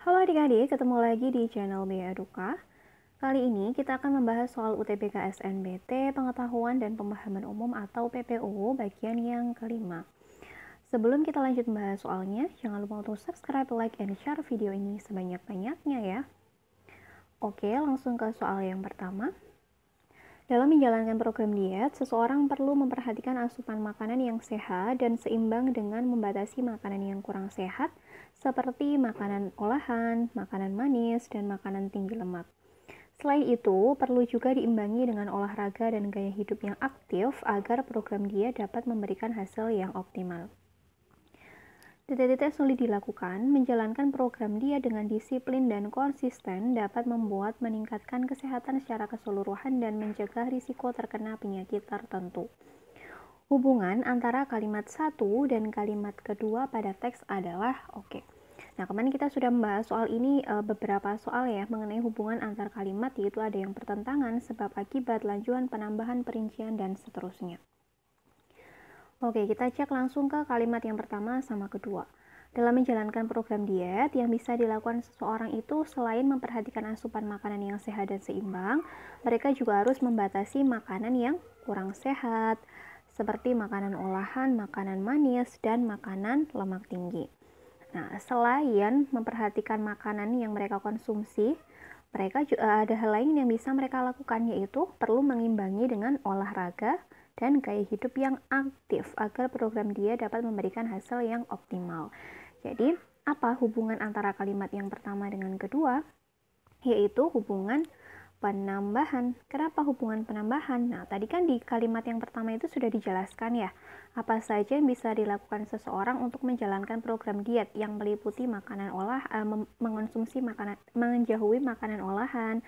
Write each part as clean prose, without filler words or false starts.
Halo adik-adik, ketemu lagi di channel Bea Eduka. Kali ini kita akan membahas soal UTBK SNBT, Pengetahuan dan Pemahaman Umum atau PPU bagian yang kelima. Sebelum kita lanjut membahas soalnya, jangan lupa untuk subscribe, like, and share video ini sebanyak-banyaknya ya. Oke, langsung ke soal yang pertama. Dalam menjalankan program diet, seseorang perlu memperhatikan asupan makanan yang sehat dan seimbang dengan membatasi makanan yang kurang sehat, seperti makanan olahan, makanan manis, dan makanan tinggi lemak. Selain itu, perlu juga diimbangi dengan olahraga dan gaya hidup yang aktif agar program diet dapat memberikan hasil yang optimal. Titik-titik sulit dilakukan, menjalankan program diet dengan disiplin dan konsisten dapat membuat meningkatkan kesehatan secara keseluruhan dan mencegah risiko terkena penyakit tertentu. Hubungan antara kalimat satu dan kalimat kedua pada teks adalah oke. Nah, kemarin kita sudah membahas soal ini beberapa soal ya mengenai hubungan antar kalimat, yaitu ada yang pertentangan, sebab akibat, lanjutan, penambahan, perincian, dan seterusnya. Oke, kita cek langsung ke kalimat yang pertama sama kedua. Dalam menjalankan program diet, yang bisa dilakukan seseorang itu selain memperhatikan asupan makanan yang sehat dan seimbang, mereka juga harus membatasi makanan yang kurang sehat, seperti makanan olahan, makanan manis, dan makanan lemak tinggi. Nah, selain memperhatikan makanan yang mereka konsumsi, mereka juga ada hal lain yang bisa mereka lakukan, yaitu perlu mengimbangi dengan olahraga dan gaya hidup yang aktif agar program dia dapat memberikan hasil yang optimal. Jadi, apa hubungan antara kalimat yang pertama dengan kedua? Yaitu hubungan penambahan. Kenapa hubungan penambahan? Nah, tadi kan di kalimat yang pertama itu sudah dijelaskan ya, apa saja yang bisa dilakukan seseorang untuk menjalankan program diet yang meliputi makanan mengonsumsi makanan, menjauhi makanan olahan,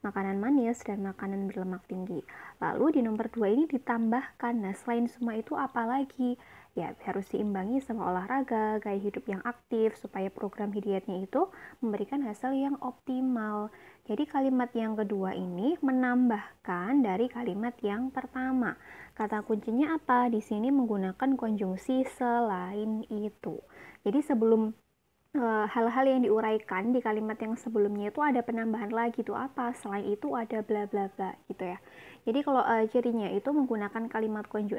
makanan manis, dan makanan berlemak tinggi. Lalu di nomor 2 ini ditambahkan, nah selain semua itu apa lagi? Ya, harus diimbangi sama olahraga, gaya hidup yang aktif, supaya program dietnya itu memberikan hasil yang optimal. Jadi kalimat yang kedua ini menambahkan dari kalimat yang pertama. Kata kuncinya apa? Di sini menggunakan konjungsi selain itu. Jadi sebelum hal-hal yang diuraikan di kalimat yang sebelumnya itu ada penambahan lagi tuh apa? Selain itu ada bla bla bla gitu ya. Jadi kalau cirinya itu menggunakan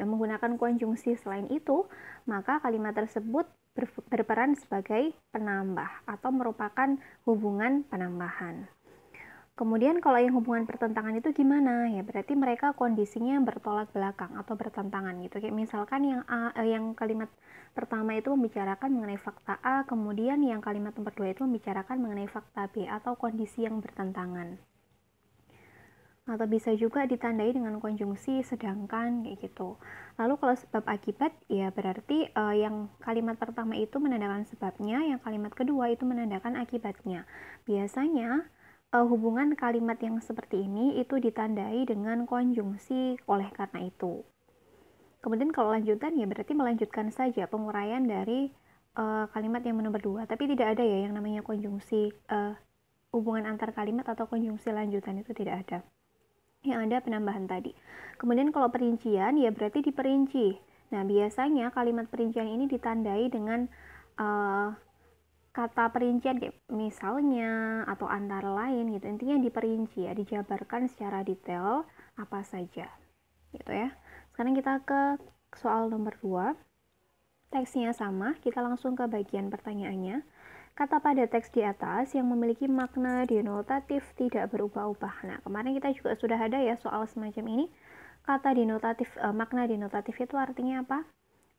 menggunakan konjungsi selain itu, maka kalimat tersebut berperan sebagai penambah atau merupakan hubungan penambahan. Kemudian kalau yang hubungan pertentangan itu gimana? Ya berarti mereka kondisinya bertolak belakang atau bertentangan gitu. Kayak misalkan yang kalimat pertama itu membicarakan mengenai fakta A, kemudian yang kalimat nomor 2 itu membicarakan mengenai fakta B atau kondisi yang bertentangan. Atau bisa juga ditandai dengan konjungsi sedangkan kayak gitu. Lalu kalau sebab akibat ya berarti yang kalimat pertama itu menandakan sebabnya, yang kalimat kedua itu menandakan akibatnya. Biasanya hubungan kalimat yang seperti ini itu ditandai dengan konjungsi oleh karena itu. Kemudian kalau lanjutan ya berarti melanjutkan saja penguraian dari kalimat yang nomor 2, tapi tidak ada ya yang namanya konjungsi hubungan antar kalimat atau konjungsi lanjutan, itu tidak ada. Yang ada penambahan tadi. Kemudian kalau perincian ya berarti diperinci. Nah, biasanya kalimat perincian ini ditandai dengan kata perincian kayak misalnya atau antara lain gitu. Intinya diperinci ya, dijabarkan secara detail apa saja gitu ya. Sekarang kita ke soal nomor 2. Teksnya sama, kita langsung ke bagian pertanyaannya. Kata pada teks di atas yang memiliki makna denotatif tidak berubah-ubah. Nah, kemarin kita juga sudah ada ya soal semacam ini. Kata denotatif, makna denotatif itu artinya apa?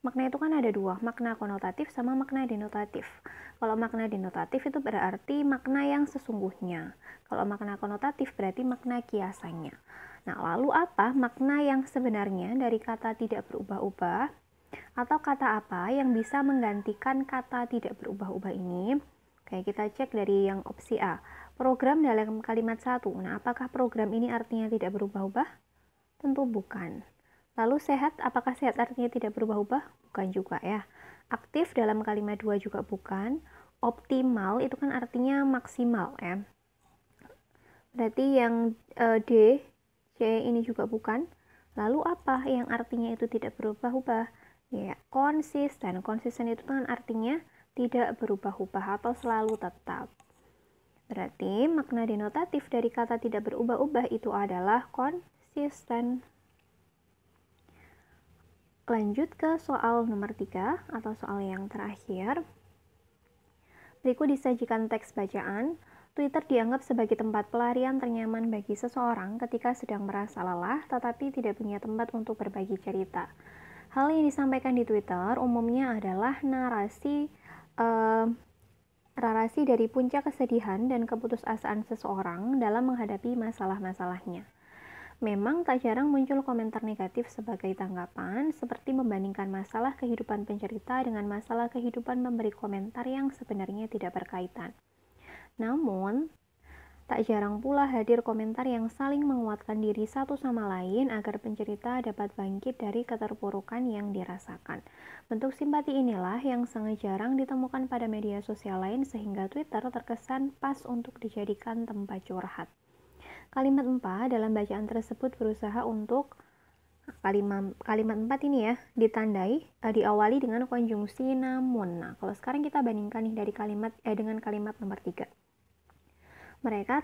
Makna itu kan ada dua, makna konotatif sama makna denotatif. Kalau makna denotatif itu berarti makna yang sesungguhnya. Kalau makna konotatif berarti makna kiasannya. Nah, lalu apa makna yang sebenarnya dari kata tidak berubah-ubah? Atau kata apa yang bisa menggantikan kata tidak berubah-ubah ini? Oke, kita cek dari yang opsi A. Program dalam kalimat satu. Nah, apakah program ini artinya tidak berubah-ubah? Tentu bukan. Lalu sehat, apakah sehat artinya tidak berubah-ubah? Bukan juga ya. Aktif dalam kalimat 2 juga bukan. Optimal itu kan artinya maksimal ya. Berarti yang D, C ini juga bukan. Lalu apa yang artinya itu tidak berubah-ubah? Ya, konsisten. Konsisten itu kan artinya tidak berubah-ubah atau selalu tetap. Berarti makna denotatif dari kata tidak berubah-ubah itu adalah konsisten. Lanjut ke soal nomor 3 atau soal yang terakhir. Berikut disajikan teks bacaan. Twitter dianggap sebagai tempat pelarian ternyaman bagi seseorang ketika sedang merasa lelah tetapi tidak punya tempat untuk berbagi cerita. Hal yang disampaikan di Twitter umumnya adalah narasi dari puncak kesedihan dan keputusasaan seseorang dalam menghadapi masalah-masalahnya. Memang tak jarang muncul komentar negatif sebagai tanggapan, seperti membandingkan masalah kehidupan pencerita dengan masalah kehidupan memberi komentar yang sebenarnya tidak berkaitan. Namun, tak jarang pula hadir komentar yang saling menguatkan diri satu sama lain agar pencerita dapat bangkit dari keterpurukan yang dirasakan. Bentuk simpati inilah yang sangat jarang ditemukan pada media sosial lain sehingga Twitter terkesan pas untuk dijadikan tempat curhat. Kalimat 4 dalam bacaan tersebut berusaha untuk kalimat 4 ini ya diawali dengan konjungsi namun. Nah, kalau sekarang kita bandingkan nih dari dengan kalimat nomor 3. Memang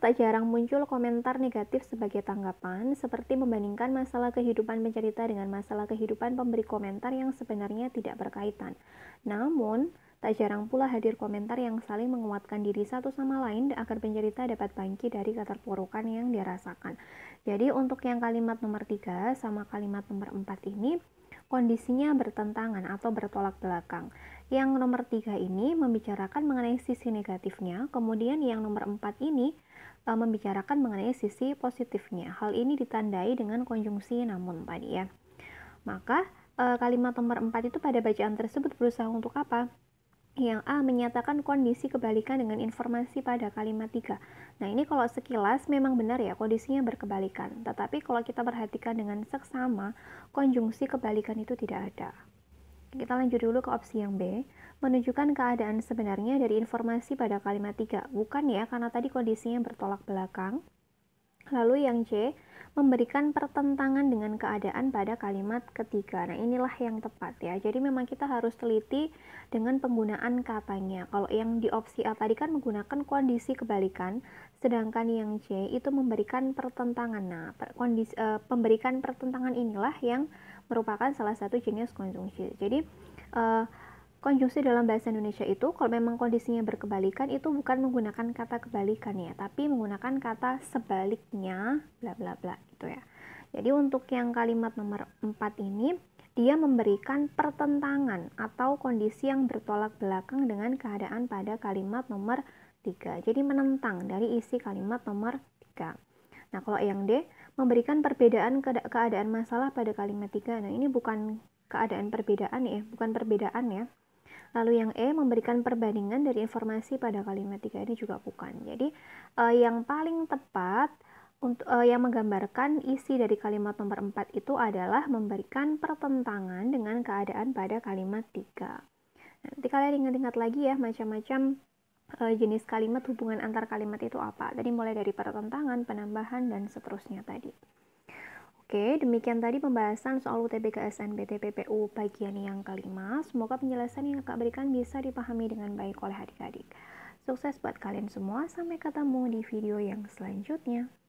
tak jarang muncul komentar negatif sebagai tanggapan, seperti membandingkan masalah kehidupan pencerita dengan masalah kehidupan pemberi komentar yang sebenarnya tidak berkaitan. Namun, tak jarang pula hadir komentar yang saling menguatkan diri satu sama lain agar pencerita dapat bangkit dari keterpurukan yang dirasakan. Jadi untuk yang kalimat nomor 3 sama kalimat nomor 4 ini kondisinya bertentangan atau bertolak belakang. Yang nomor 3 ini membicarakan mengenai sisi negatifnya, kemudian yang nomor 4 ini membicarakan mengenai sisi positifnya. Hal ini ditandai dengan konjungsi namun tadi ya. Maka kalimat nomor 4 itu pada bacaan tersebut berusaha untuk apa? Yang A menyatakan kondisi kebalikan dengan informasi pada kalimat 3. Nah, ini kalau sekilas memang benar ya, kondisinya berkebalikan. Tetapi kalau kita perhatikan dengan seksama, konjungsi kebalikan itu tidak ada. Kita lanjut dulu ke opsi yang B, menunjukkan keadaan sebenarnya dari informasi pada kalimat 3. Bukan ya, karena tadi kondisinya bertolak belakang. Lalu yang C, memberikan pertentangan dengan keadaan pada kalimat ketiga. Nah, inilah yang tepat ya. Jadi memang kita harus teliti dengan penggunaan katanya. Kalau yang di opsi A tadi kan menggunakan kondisi kebalikan, sedangkan yang C itu memberikan pertentangan. Nah, pemberikan pertentangan inilah yang merupakan salah satu jenis konjungsi. Jadi, konjungsi dalam bahasa Indonesia itu kalau memang kondisinya berkebalikan itu bukan menggunakan kata kebalikan ya, tapi menggunakan kata sebaliknya bla bla bla gitu ya. Jadi untuk yang kalimat nomor 4 ini dia memberikan pertentangan atau kondisi yang bertolak belakang dengan keadaan pada kalimat nomor 3. Jadi menentang dari isi kalimat nomor 3. Nah, kalau yang D memberikan perbedaan keadaan masalah pada kalimat 3. Nah, ini bukan keadaan perbedaan ya, bukan perbedaan ya. Lalu yang E memberikan perbandingan dari informasi pada kalimat 3 ini juga bukan. Jadi yang paling tepat untuk yang menggambarkan isi dari kalimat nomor 4 itu adalah memberikan pertentangan dengan keadaan pada kalimat 3. Nanti kalian ingat-ingat lagi ya macam-macam jenis kalimat, hubungan antar kalimat itu apa. Tadi mulai dari pertentangan, penambahan, dan seterusnya tadi. Oke, demikian tadi pembahasan soal UTBK SNBT PPU bagian yang kelima. Semoga penjelasan yang Kak berikan bisa dipahami dengan baik oleh adik-adik. Sukses buat kalian semua, sampai ketemu di video yang selanjutnya.